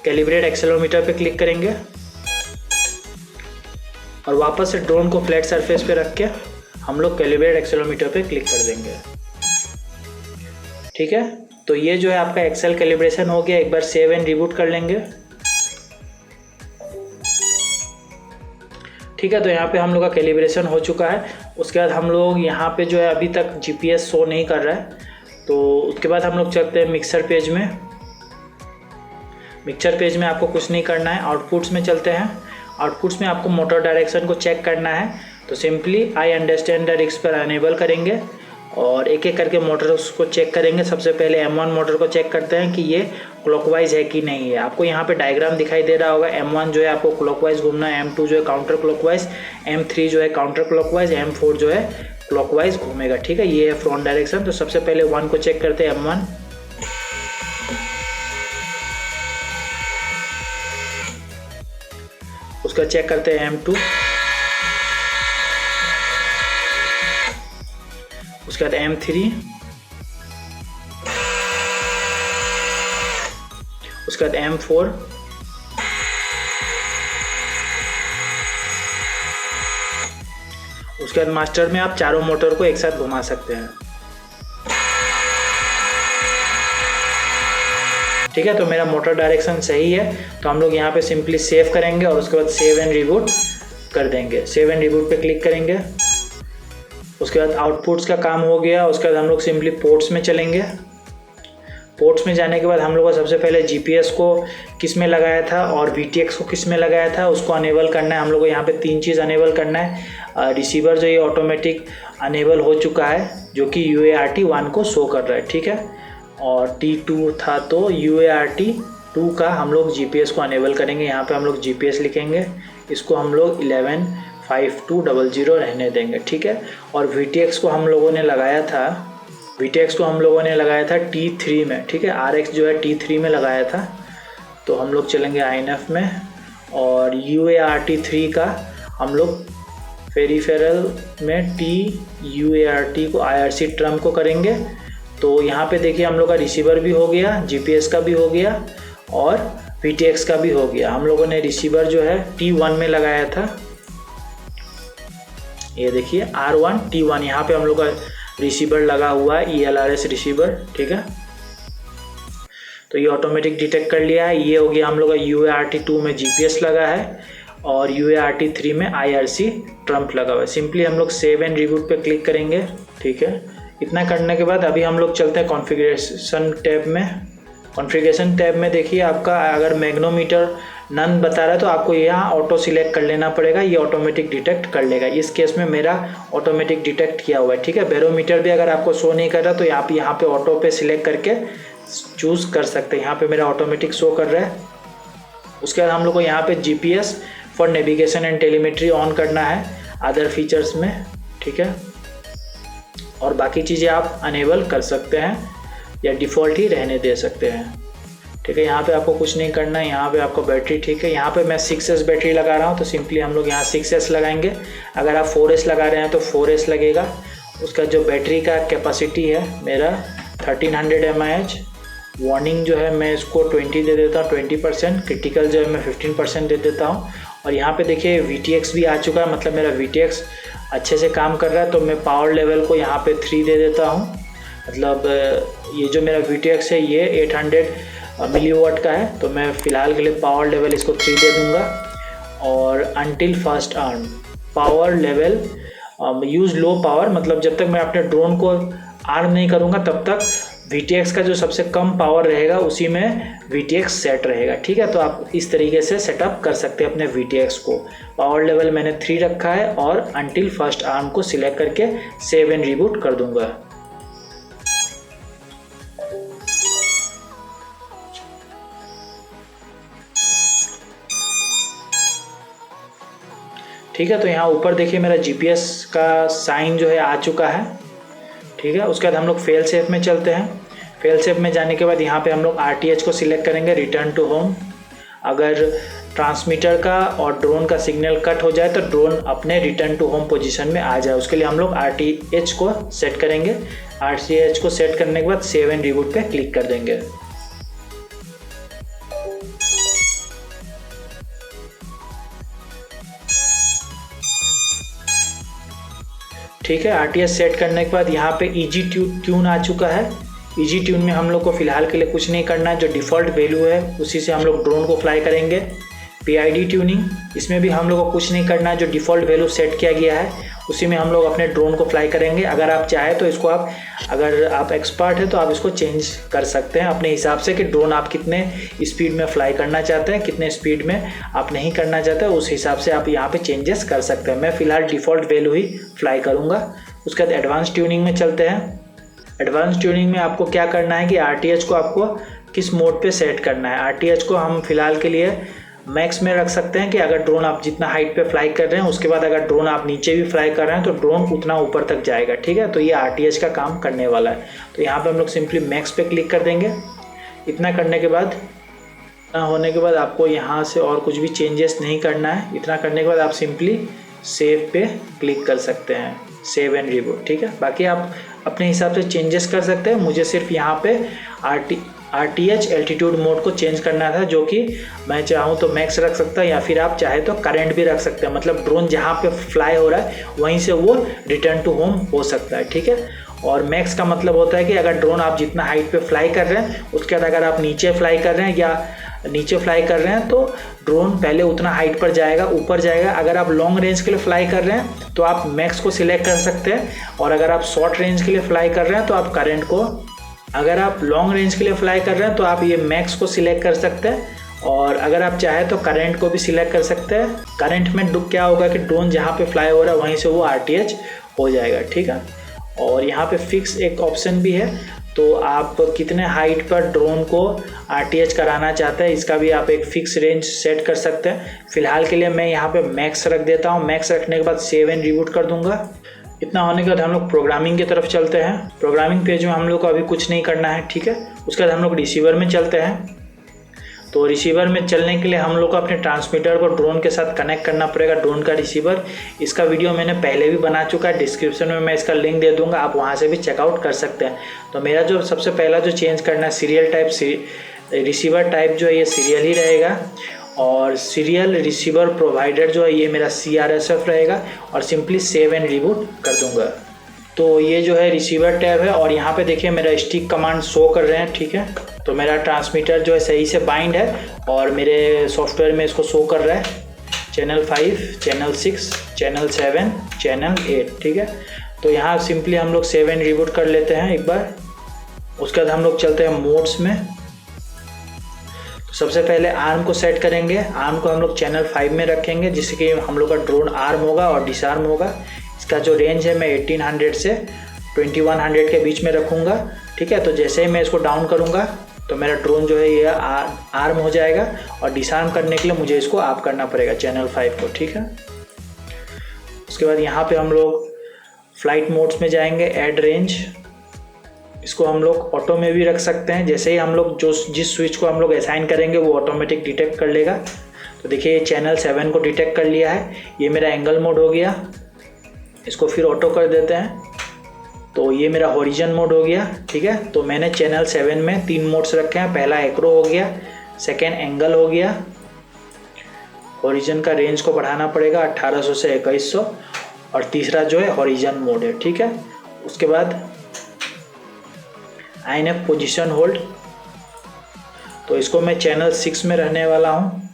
कैलिब्रेट एक्सेलेरोमीटर पे क्लिक करेंगे और वापस से ड्रोन को फ्लैट सरफेस पे रख के हम लोग कैलिब्रेट एक्सेलेरोमीटर पे क्लिक कर देंगे। ठीक है, तो ये जो है आपका एक्सेल कैलिब्रेशन हो गया। एक बार सेव एंड रिबूट कर लेंगे। ठीक है, तो यहाँ पे हम लोग का कैलिब्रेशन हो चुका है। उसके बाद हम लोग यहाँ पे जो है अभी तक जीपीएस शो नहीं कर रहा है, तो उसके बाद हम लोग चलते हैं मिक्सर पेज में। मिक्सर पेज में आपको कुछ नहीं करना है, आउटपुट्स में चलते हैं। आउटपुट्स में आपको मोटर डायरेक्शन को चेक करना है, तो simply I understand the risk पर अनेबल करेंगे और एक एक करके मोटर्स को चेक करेंगे। सबसे पहले M1 मोटर को चेक करते हैं कि ये क्लॉकवाइज है कि नहीं है। आपको यहाँ पे डायग्राम दिखाई दे रहा होगा। M1 जो है आपको क्लॉकवाइज घूमना है, M2 जो है काउंटर क्लॉकवाइज, M3 जो है काउंटर क्लॉकवाइज, M4 जो है क्लॉकवाइज घूमेगा। ठीक है, ये है फ्रंट डायरेक्शन। तो सबसे पहले 1 को चेक करते हैं, M1, उसका चेक करते हैं M2, उसके बाद M3, उसके बाद M4, उसके बाद मास्टर में आप चारों मोटर को एक साथ घुमा सकते हैं। ठीक है, तो मेरा मोटर डायरेक्शन सही है, तो हम लोग यहाँ पे सिंपली सेव करेंगे और उसके बाद सेव एंड रिबूट कर देंगे। सेव एंड रिबूट पे क्लिक करेंगे। उसके बाद आउटपुट्स का काम हो गया। उसके बाद हम लोग सिंपली पोर्ट्स में चलेंगे। पोर्ट्स में जाने के बाद हम लोग को सबसे पहले जीपीएस को किस में लगाया था और वीटीएक्स को किस में लगाया था उसको अनेबल करना है। हम लोग को यहाँ पे 3 चीज़ अनेबल करना है। रिसीवर जो ये ऑटोमेटिक अनेबल हो चुका है, जो कि UART1 को शो कर रहा है। ठीक है, और T2 था, तो UART2 का हम लोग जीपीएस को अनेबल करेंगे। यहाँ पे हम लोग जीपीएस लिखेंगे, इसको हम लोग 115200 रहने देंगे। ठीक है, और VTX को हम लोगों ने लगाया था, T3 में। ठीक है, RX जो है T3 में लगाया था, तो हम लोग चलेंगे INF में और UART3 का हम लोग पेरिफेरल में TUART को IRC ट्रम को करेंगे। तो यहाँ पे देखिए हम लोग का रिसीवर भी हो गया, जीपीएस का भी हो गया और VTX का भी हो गया। हम लोगों ने रिसीवर जो है T1 में लगाया था, ये देखिए R1 T1, यहाँ पे हम लोग का रिसीवर लगा हुआ है, ELRS रिसीवर। ठीक है, तो ये ऑटोमेटिक डिटेक्ट कर लिया है। ये हो गया हम लोग का UART2 में जीपीएस लगा है और UART3 में IRC ट्रम्प लगा हुआ है। सिंपली हम लोग सेव एंड रिबूट पे क्लिक करेंगे। ठीक है, इतना करने के बाद अभी हम लोग चलते हैं कॉन्फ़िगरेशन टैब में। कॉन्फ़िगरेशन टैब में देखिए आपका अगर मैग्नोमीटर नन बता रहा है तो आपको यहाँ ऑटो सिलेक्ट कर लेना पड़ेगा, ये ऑटोमेटिक डिटेक्ट कर लेगा। इस केस में मेरा ऑटोमेटिक डिटेक्ट किया हुआ है। ठीक है, बैरोमीटर भी अगर आपको शो नहीं कर रहा तो यहाँ पे ऑटो पे सिलेक्ट करके चूज़ कर सकते हैं। यहाँ पे मेरा ऑटोमेटिक शो कर रहा है। उसके बाद हम लोग को यहाँ पे GPS for navigation and telemetry on करना है अदर फीचर्स में। ठीक है, और बाकी चीज़ें आप अनेबल कर सकते हैं या डिफ़ॉल्ट ही रहने दे सकते हैं। ठीक है, यहाँ पे आपको कुछ नहीं करना है। यहाँ पे आपको बैटरी, ठीक है, यहाँ पे मैं 6S बैटरी लगा रहा हूँ, तो सिंपली हम लोग यहाँ 6S लगाएंगे। अगर आप 4S लगा रहे हैं तो 4S लगेगा। उसका जो बैटरी का कैपेसिटी है मेरा 1300 mAh। वार्निंग जो है मैं इसको 20 दे देता हूँ, 20%। क्रिटिकल जो है मैं 15% दे देता हूँ। और यहाँ पे देखिए VTX भी आ चुका है, मतलब मेरा VTX अच्छे से काम कर रहा है। तो मैं पावर लेवल को यहाँ पे 3 दे देता हूँ। मतलब ये जो मेरा VTX है ये 800 मिलीवाट का है, तो मैं फ़िलहाल के लिए पावर लेवल इसको 3 दे दूँगा। और until first arm power level use low power, मतलब जब तक मैं अपने ड्रोन को आर्म नहीं करूँगा तब तक VTX का जो सबसे कम पावर रहेगा उसी में VTX सेट रहेगा। ठीक है, तो आप इस तरीके से सेटअप कर सकते हैं अपने VTX को। पावर लेवल मैंने 3 रखा है और अनटिल फर्स्ट आर्म को सिलेक्ट करके सेव एंड रिबूट कर दूंगा। ठीक है। तो यहाँ ऊपर देखिए मेरा GPS का साइन जो है आ चुका है, ठीक है। उसके बाद हम लोग फेल सेफ में चलते हैं। फेल सेफ में जाने के बाद यहाँ पे हम लोग RTH को सिलेक्ट करेंगे, रिटर्न टू होम। अगर ट्रांसमीटर का और ड्रोन का सिग्नल कट हो जाए तो ड्रोन अपने रिटर्न टू होम पोजीशन में आ जाए, उसके लिए हम लोग RTH को सेट करेंगे। RTH को सेट करने के बाद सेव एंड रिबूट पे क्लिक कर देंगे। ठीक है, RTH सेट करने के बाद यहाँ पे इजी ट्यून आ चुका है। इजी ट्यून में हम लोग को फिलहाल के लिए कुछ नहीं करना है, जो डिफ़ॉल्ट वैल्यू है उसी से हम लोग ड्रोन को फ्लाई करेंगे। PID ट्यूनिंग, इसमें भी हम लोग को कुछ नहीं करना है, जो डिफ़ॉल्ट वैल्यू सेट किया गया है उसी में हम लोग अपने ड्रोन को फ्लाई करेंगे। अगर आप चाहे तो इसको अगर आप एक्सपर्ट है तो आप इसको चेंज कर सकते हैं अपने हिसाब से कि ड्रोन आप कितने स्पीड में फ्लाई करना चाहते हैं, कितने स्पीड में आप नहीं करना चाहते, उस हिसाब से आप यहाँ पे चेंजेस कर सकते हैं। मैं फ़िलहाल डिफ़ॉल्ट वैल्यू ही फ्लाई करूँगा। उसके बाद एडवांस ट्यूनिंग में चलते हैं। एडवांस ट्यूनिंग में आपको क्या करना है कि RTH को आपको किस मोड पे सेट करना है। RTH को हम फिलहाल के लिए मैक्स में रख सकते हैं कि अगर ड्रोन आप जितना हाइट पे फ्लाई कर रहे हैं उसके बाद अगर ड्रोन आप नीचे भी फ्लाई कर रहे हैं तो ड्रोन उतना ऊपर तक जाएगा, ठीक है। तो ये RTH का काम करने वाला है। तो यहाँ पे हम लोग सिंपली मैक्स पे क्लिक कर देंगे। इतना करने के बाद होने के बाद आपको यहाँ से और कुछ भी चेंजेस नहीं करना है। इतना करने के बाद आप सिंपली सेव पे क्लिक कर सकते हैं, सेव एंड रिबूट, ठीक है। बाकी आप अपने हिसाब से चेंजेस कर सकते हैं। मुझे सिर्फ यहाँ पे RTH एल्टीट्यूड मोड को चेंज करना था, जो कि मैं चाहूँ तो मैक्स रख सकता है या फिर आप चाहे तो करंट भी रख सकते हैं। मतलब ड्रोन जहाँ पे फ्लाई हो रहा है वहीं से वो रिटर्न टू होम हो सकता है, ठीक है। और मैक्स का मतलब होता है कि अगर ड्रोन आप जितना हाइट पे फ्लाई कर रहे हैं उसके बाद अगर आप नीचे फ्लाई कर रहे हैं या नीचे फ्लाई कर रहे हैं तो ड्रोन पहले उतना हाइट पर जाएगा, ऊपर जाएगा। अगर आप लॉन्ग रेंज के लिए फ्लाई कर रहे हैं तो आप मैक्स को सिलेक्ट कर सकते हैं, और अगर आप शॉर्ट रेंज के लिए फ्लाई कर रहे हैं तो आप करंट को, अगर आप लॉन्ग रेंज के लिए फ्लाई कर रहे हैं तो आप ये मैक्स को सिलेक्ट कर सकते हैं, और अगर आप चाहे तो करंट को भी सिलेक्ट कर सकते हैं। करंट में क्या होगा कि ड्रोन जहाँ पे फ्लाई हो रहा है वहीं से वो RTH हो जाएगा, ठीक है। और यहाँ पे फिक्स एक ऑप्शन भी है, तो आप कितने हाइट पर ड्रोन को RTH कराना चाहते हैं इसका भी आप एक फिक्स रेंज सेट कर सकते हैं। फिलहाल के लिए मैं यहाँ पे मैक्स रख देता हूँ। मैक्स रखने के बाद सेव एंड रिबूट कर दूंगा। इतना होने के बाद हम लोग प्रोग्रामिंग की तरफ चलते हैं। प्रोग्रामिंग पेज में हम लोग को अभी कुछ नहीं करना है, ठीक है। उसके बाद हम लोग रिसीवर में चलते हैं। तो रिसीवर में चलने के लिए हम लोग को अपने ट्रांसमीटर को ड्रोन के साथ कनेक्ट करना पड़ेगा, ड्रोन का रिसीवर। इसका वीडियो मैंने पहले भी बना चुका है, डिस्क्रिप्शन में मैं इसका लिंक दे दूंगा, आप वहां से भी चेकआउट कर सकते हैं। तो मेरा जो सबसे पहला जो चेंज करना है सीरियल टाइप, रिसीवर टाइप जो है ये सीरियल ही रहेगा, और सीरियल रिसीवर प्रोवाइडर जो है ये मेरा CRSF रहेगा, और सिंपली सेव एंड रिबूट कर दूंगा। तो ये जो है रिसीवर टैब है, और यहाँ पे देखिए मेरा स्टिक कमांड शो कर रहे हैं, ठीक है। तो मेरा ट्रांसमीटर जो है सही से बाइंड है और मेरे सॉफ्टवेयर में इसको शो कर रहा है चैनल 5, चैनल 6, चैनल 7, चैनल 8, ठीक है। तो यहाँ सिंपली हम लोग सेव एंड रिबूट कर लेते हैं एक बार। उसके बाद हम लोग चलते हैं मोड्स में। तो सबसे पहले आर्म को सेट करेंगे। आर्म को हम लोग चैनल 5 में रखेंगे, जिससे कि हम लोग का ड्रोन आर्म होगा और डिसआर्म होगा। इसका जो रेंज है मैं 1800 से 2100 के बीच में रखूँगा, ठीक है। तो जैसे ही मैं इसको डाउन करूँगा तो मेरा ड्रोन जो है ये आर्म हो जाएगा, और डिसआर्म करने के लिए मुझे इसको ऑफ करना पड़ेगा चैनल 5 को, ठीक है। उसके बाद यहाँ पे हम लोग फ्लाइट मोड्स में जाएंगे, ऐड रेंज। इसको हम लोग ऑटो में भी रख सकते हैं। जैसे ही हम लोग जिस स्विच को हम लोग असाइन करेंगे वो ऑटोमेटिक डिटेक्ट कर लेगा। तो देखिए ये चैनल 7 को डिटेक्ट कर लिया है। ये मेरा एंगल मोड हो गया, इसको फिर ऑटो कर देते हैं। तो ये मेरा हॉरिजन मोड हो गया, ठीक है। तो मैंने चैनल 7 में 3 मोड्स रखे हैं। पहला एक्रो हो गया, सेकेंड एंगल हो गया, हॉरिजन का रेंज को बढ़ाना पड़ेगा 1800 से 2100, और तीसरा जो है हॉरिजन मोड है, ठीक है। उसके बाद INF पोजीशन होल्ड, तो इसको मैं चैनल 6 में रहने वाला हूँ।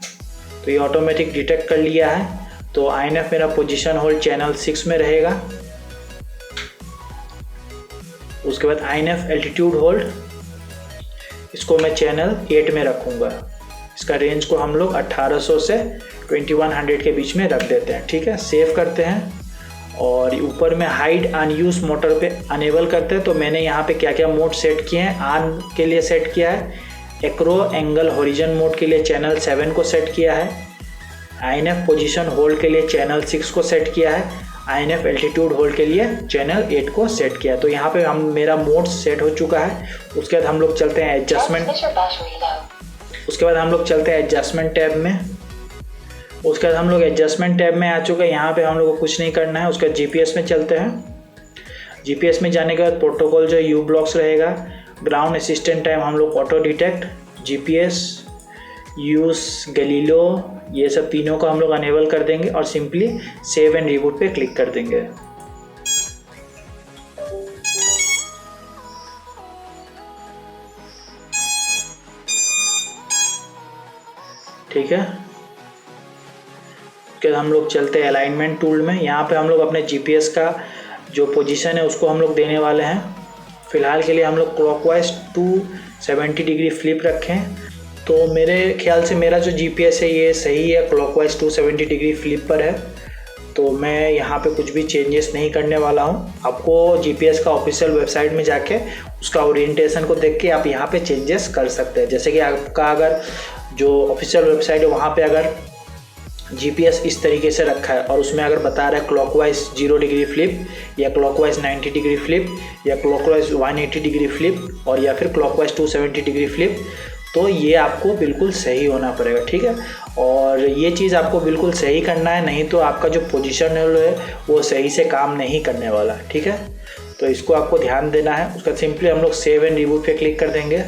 तो ये ऑटोमेटिक डिटेक्ट कर लिया है। तो INF मेरा पोजीशन होल्ड चैनल 6 में रहेगा। उसके बाद INF एल्टीट्यूड होल्ड, इसको मैं चैनल 8 में रखूँगा। इसका रेंज को हम लोग 1800 से 2100 के बीच में रख देते हैं, ठीक है। सेव करते हैं, और ऊपर में हाइड अनयूज मोटर पे अनेबल करते हैं। तो मैंने यहाँ पे क्या क्या मोड सेट किए हैं। आर्म के लिए सेट किया है, एक्रो एंगल हॉरिजन मोड के लिए चैनल 7 को सेट किया है, INF पोजीशन होल्ड के लिए चैनल 6 को सेट किया है, INF एल्टीट्यूड होल्ड के लिए चैनल 8 को सेट किया। तो यहाँ पे हम मेरा मोड सेट हो चुका है। उसके बाद हम लोग चलते हैं एडजस्टमेंट, उसके बाद हम लोग चलते हैं एडजस्टमेंट टैब में। उसके बाद हम लोग एडजस्टमेंट टैब में आ चुके हैं। यहाँ पे हम लोग को कुछ नहीं करना है। उसके बाद GPS में चलते हैं। GPS में जाने के बाद प्रोटोकॉल जो U ब्लॉक्स रहेगा, ग्राउंड असिस्टेंट टाइम हम लोग ऑटो डिटेक्ट, GPS, यूज़ गैलीलो, ये सब तीनों को हम लोग अनेबल कर देंगे और सिंपली सेव एंड रिबूट पे क्लिक कर देंगे। ठीक है, उसके बाद हम लोग चलते हैं अलाइनमेंट टूल में। यहाँ पे हम लोग अपने GPS का जो पोजीशन है उसको हम लोग देने वाले हैं। फ़िलहाल के लिए हम लोग क्लॉकवाइज 270 डिग्री फ्लिप रखें। तो मेरे ख्याल से मेरा जो GPS है ये सही है, क्लॉकवाइज 270 डिग्री फ्लिप पर है। तो मैं यहाँ पे कुछ भी चेंजेस नहीं करने वाला हूँ। आपको GPS का ऑफिशियल वेबसाइट में जाके उसका ओरिएंटेशन को देख के आप यहाँ पे चेंजेस कर सकते हैं। जैसे कि आपका अगर जो ऑफिशियल वेबसाइट है वहाँ पे अगर GPS इस तरीके से रखा है और उसमें अगर बता रहा है क्लॉकवाइज 0 डिग्री फ्लिप या क्लॉकवाइज 90 डिग्री फ्लिप या क्लॉकवाइज 180 डिग्री फ्लिप और या फिर क्लॉकवाइज 270 डिग्री फ्लिप, तो ये आपको बिल्कुल सही होना पड़ेगा। ठीक है, और ये चीज़ आपको बिल्कुल सही करना है, नहीं तो आपका जो पोजीशन है वो सही से काम नहीं करने वाला। ठीक है, तो इसको आपको ध्यान देना है। उसका सिंपली हम लोग सेव एंड रिबूट पे क्लिक कर देंगे।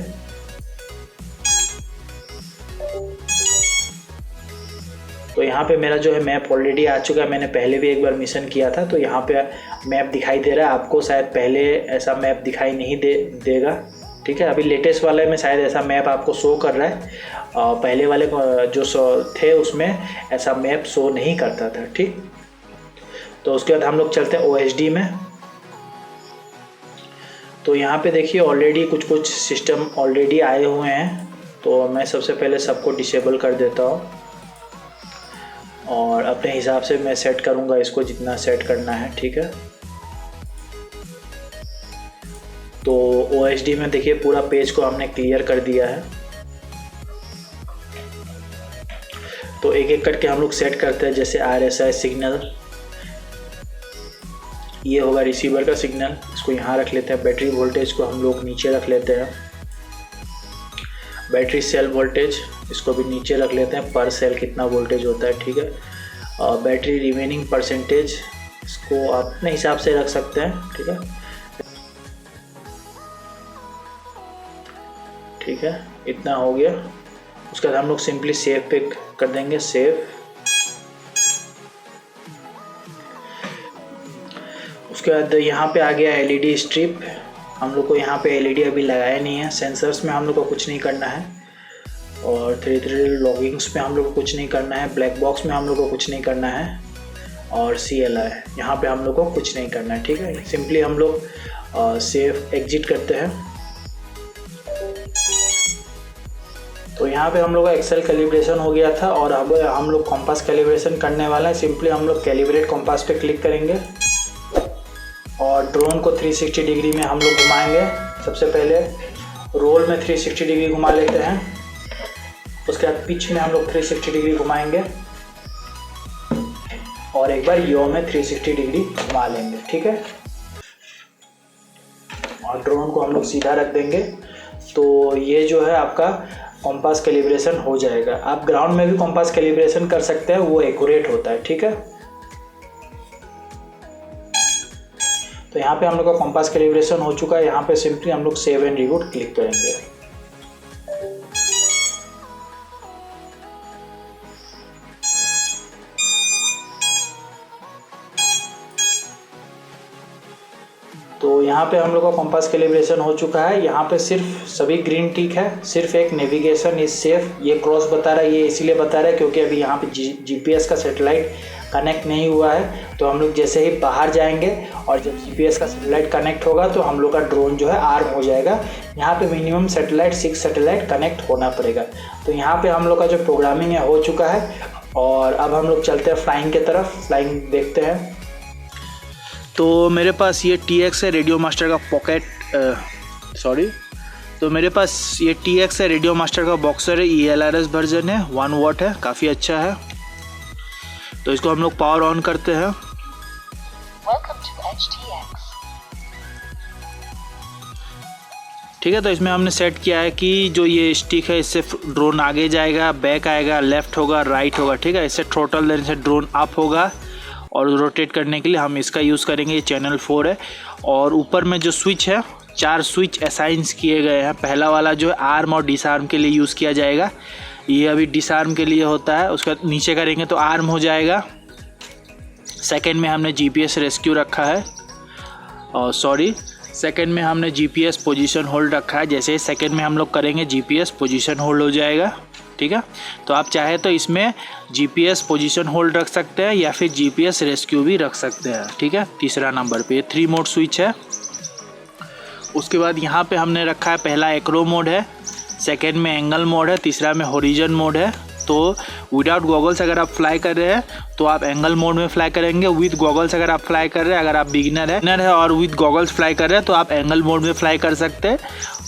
तो यहाँ पे मेरा जो है मैप ऑलरेडी आ चुका है। मैंने पहले भी एक बार मिशन किया था, तो यहाँ पे मैप दिखाई दे रहा है। आपको शायद पहले ऐसा मैप दिखाई नहीं देगा। ठीक है, अभी लेटेस्ट वाले में शायद ऐसा मैप आपको शो कर रहा है। पहले वाले जो थे उसमें ऐसा मैप शो नहीं करता था। ठीक, तो उसके बाद हम लोग चलते हैं OSD में। तो यहाँ पे देखिए ऑलरेडी कुछ सिस्टम ऑलरेडी आए हुए हैं। तो मैं सबसे पहले सबको डिसेबल कर देता हूँ और अपने हिसाब से मैं सेट करूँगा इसको जितना सेट करना है। ठीक है, तो OSD में देखिए पूरा पेज को हमने क्लियर कर दिया है। तो एक एक करके हम लोग सेट करते हैं। जैसे RSI सिग्नल, ये होगा रिसीवर का सिग्नल, इसको यहाँ रख लेते हैं। बैटरी वोल्टेज को हम लोग नीचे रख लेते हैं। बैटरी सेल वोल्टेज इसको भी नीचे रख लेते हैं, पर सेल कितना वोल्टेज होता है। ठीक है, बैटरी रिमेनिंग परसेंटेज इसको आप अपने हिसाब से रख सकते हैं। ठीक है, ठीक है, इतना हो गया। उसके बाद हम लोग सिंपली सेव पे कर देंगे, सेव। उसके बाद यहाँ पे आ गया LED स्ट्रिप। हम लोग को यहाँ पे LED अभी लगाया नहीं है। सेंसर्स में हम लोग को कुछ नहीं करना है और 3D लॉगिंग्स में हम लोग को कुछ नहीं करना है। ब्लैक बॉक्स में हम लोग को कुछ नहीं करना है और CLI यहाँ पे हम लोग को कुछ नहीं करना है। ठीक है, सिंपली हम लोग सेव एग्जिट करते हैं। तो यहाँ पे हम लोग का एक्सेल कैलिब्रेशन हो गया था और अब हम लोग कॉम्पास कैलिब्रेशन करने वाला है। सिंपली हम लोग कैलिब्रेट कॉम्पास पे क्लिक करेंगे और ड्रोन को 360 डिग्री में हम लोग घुमाएंगे। सबसे पहले रोल में 360 डिग्री घुमा लेते हैं। उसके बाद पिच में हम लोग 360 डिग्री घुमाएंगे और एक बार यो में 360 डिग्री घुमा लेंगे। ठीक है, और ड्रोन को हम लोग सीधा रख देंगे। तो ये जो है आपका कॉम्पास कैलिब्रेशन हो जाएगा। आप ग्राउंड में भी कॉम्पास कैलिब्रेशन कर सकते हैं, वो एक्यूरेट होता है। ठीक है, तो यहाँ पे हम लोग का कॉम्पास कैलिब्रेशन हो चुका है। यहाँ पे सिंपली हम लोग सेव एंड रिबूट क्लिक करेंगे। तो यहाँ पे हम लोग का कॉम्पास कैलिब्रेशन हो चुका है। यहाँ पे सिर्फ सभी ग्रीन टिक है, सिर्फ एक नेविगेशन इज सेफ ये क्रॉस बता रहा है। ये इसीलिए बता रहा है क्योंकि अभी यहाँ पे GPS का सैटेलाइट कनेक्ट नहीं हुआ है। तो हम लोग जैसे ही बाहर जाएंगे और जब GPS का सैटेलाइट कनेक्ट होगा तो हम लोग का ड्रोन जो है आर्म हो जाएगा। यहाँ पे मिनिमम सैटेलाइट 6 सैटेलाइट कनेक्ट होना पड़ेगा। तो यहाँ पे हम लोग का जो प्रोग्रामिंग है हो चुका है और अब हम लोग चलते हैं फ्लाइंग की तरफ। फ्लाइंग देखते हैं। तो मेरे पास ये TX है रेडियो मास्टर का पॉकेट, तो मेरे पास ये TX है रेडियो मास्टर का बॉक्सर है। ELRS वर्जन है, 1 वाट है, काफ़ी अच्छा है। तो इसको हम लोग पावर ऑन करते हैं। ठीक है, तो इसमें हमने सेट किया है कि जो ये स्टिक है इससे ड्रोन आगे जाएगा, बैक आएगा, लेफ्ट होगा, राइट होगा। ठीक है, इससे टोटल देने से ड्रोन अप होगा और रोटेट करने के लिए हम इसका यूज़ करेंगे। ये चैनल 4 है और ऊपर में जो स्विच है 4 स्विच असाइंस किए गए हैं। पहला वाला जो है आर्म और डिसआर्म के लिए यूज़ किया जाएगा, ये अभी डिसआर्म के लिए होता है। उसका नीचे करेंगे तो आर्म हो जाएगा। सेकंड में हमने GPS रेस्क्यू रखा है और सेकंड में हमने GPS पोजीशन होल्ड रखा है। जैसे सेकंड में हम लोग करेंगे GPS पोजीशन होल्ड हो जाएगा। ठीक है, तो आप चाहे तो इसमें GPS पोजीशन होल्ड रख सकते हैं या फिर GPS रेस्क्यू भी रख सकते हैं। ठीक है, तीसरा नंबर पे 3 मोड स्विच है। उसके बाद यहाँ पे हमने रखा है, पहला एक्रो मोड है, सेकेंड में एंगल मोड है, तीसरा में हॉरिजन मोड है। तो विदाउट गॉगल्स अगर आप फ्लाई कर रहे हैं तो आप एंगल मोड में फ्लाई करेंगे। विद गॉगल्स अगर आप फ्लाई कर रहे हैं, अगर आप बिगिनर है और विद गॉगल्स फ्लाई कर रहे हैं तो आप एंगल मोड में फ्लाई कर सकते हैं।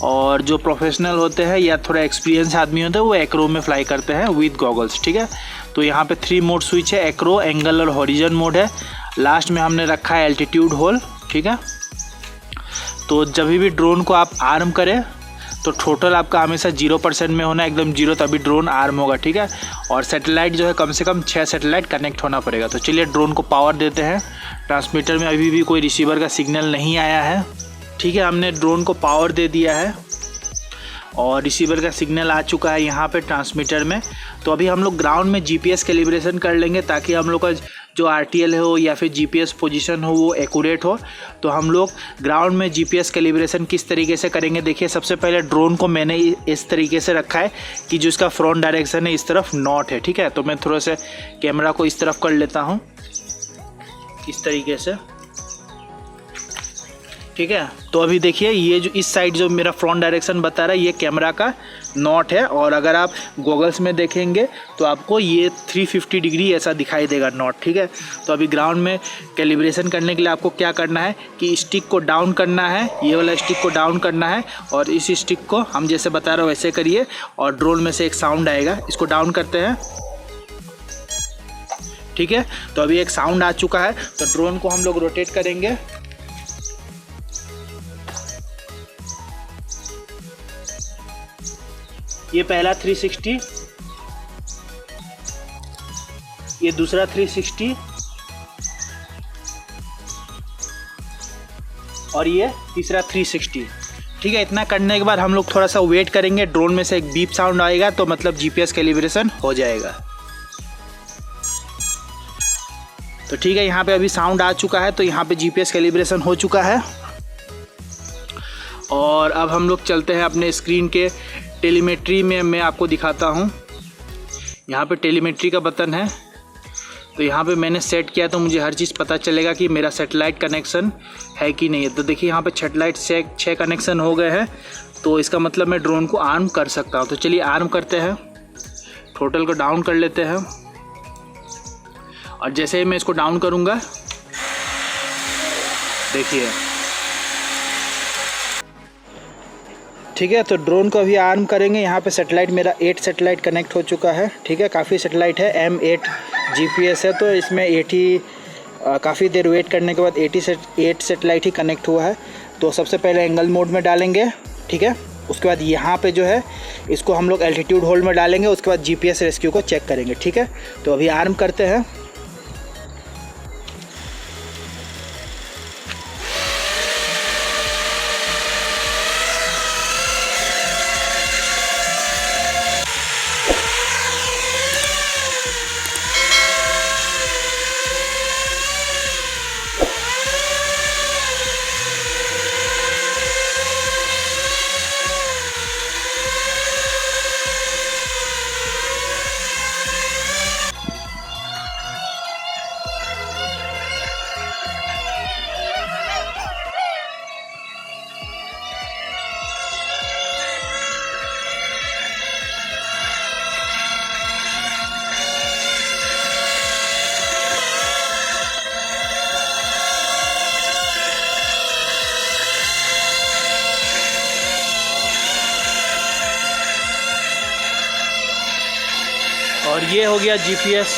और जो प्रोफेशनल होते हैं या थोड़ा एक्सपीरियंस आदमी होते हैं वो एक्रो में फ्लाई करते हैं विद गॉगल्स। ठीक है, तो यहाँ पे 3 मोड स्विच है, एक्रो, एंगल और हॉरिजन मोड है। लास्ट में हमने रखा है एल्टीट्यूड होल्ड। ठीक है, तो जब भी ड्रोन को आप आर्म करें तो टोटल आपका हमेशा 0% में होना, एकदम 0, तभी ड्रोन आर्म होगा। ठीक है, और सैटेलाइट जो है कम से कम 6 सैटेलाइट कनेक्ट होना पड़ेगा। तो चलिए ड्रोन को पावर देते हैं। ट्रांसमीटर में अभी भी कोई रिसीवर का सिग्नल नहीं आया है। ठीक है, हमने ड्रोन को पावर दे दिया है और रिसीवर का सिग्नल आ चुका है यहाँ पे ट्रांसमीटर में। तो अभी हम लोग ग्राउंड में GPS कैलिब्रेशन कर लेंगे ताकि हम लोग का जो RTL हो या फिर GPS पोजीशन हो वो एक्यूरेट हो। तो हम लोग ग्राउंड में GPS कैलिब्रेशन किस तरीके से करेंगे, देखिए सबसे पहले ड्रोन को मैंने इस तरीके से रखा है कि जो इसका फ्रंट डायरेक्शन है इस तरफ नॉर्थ है। ठीक है, तो मैं थोड़ा सा कैमरा को इस तरफ कर लेता हूँ, इस तरीके से। ठीक है, तो अभी देखिए ये जो इस साइड जो मेरा फ्रंट डायरेक्शन बता रहा है ये कैमरा का नॉट है। और अगर आप गॉगल्स में देखेंगे तो आपको ये 350 डिग्री ऐसा दिखाई देगा नॉट। ठीक है, तो अभी ग्राउंड में कैलिब्रेशन करने के लिए आपको क्या करना है कि स्टिक को डाउन करना है, ये वाला स्टिक को डाउन करना है और इस स्टिक को हम जैसे बता रहे हो वैसे करिए और ड्रोन में से एक साउंड आएगा, इसको डाउन करते हैं। ठीक है, तो अभी एक साउंड आ चुका है। तो ड्रोन को हम लोग रोटेट करेंगे। ये पहला 360, ये दूसरा 360 और ये तीसरा 360। ठीक है, इतना करने के बाद हम लोग थोड़ा सा वेट करेंगे। ड्रोन में से एक बीप साउंड आएगा तो मतलब GPS कैलिब्रेशन हो जाएगा। तो ठीक है, यहाँ पे अभी साउंड आ चुका है तो यहाँ पे GPS कैलिब्रेशन हो चुका है। और अब हम लोग चलते हैं अपने स्क्रीन के टेलीमेट्री में। मैं आपको दिखाता हूँ, यहाँ पे टेलीमेट्री का बटन है। तो यहाँ पे मैंने सेट किया तो मुझे हर चीज़ पता चलेगा कि मेरा सैटेलाइट कनेक्शन है कि नहीं है। तो देखिए यहाँ पे सैटेलाइट से 6 कनेक्शन हो गए हैं, तो इसका मतलब मैं ड्रोन को आर्म कर सकता हूँ। तो चलिए आर्म करते हैं, टोटल को डाउन कर लेते हैं और जैसे ही मैं इसको डाउन करूँगा देखिए। ठीक है, तो ड्रोन को अभी आर्म करेंगे। यहाँ पे सैटेलाइट मेरा 8 सैटेलाइट कनेक्ट हो चुका है। ठीक है, काफ़ी सैटेलाइट है, M8 GPS है तो इसमें 80 काफ़ी देर वेट करने के बाद 8 सैटेलाइट ही कनेक्ट हुआ है। तो सबसे पहले एंगल मोड में डालेंगे। ठीक है, उसके बाद यहाँ पे जो है इसको हम लोग एल्टीट्यूड होल्ड में डालेंगे। उसके बाद GPS रेस्क्यू को चेक करेंगे। ठीक है, तो अभी आर्म करते हैं। और ये हो गया GPS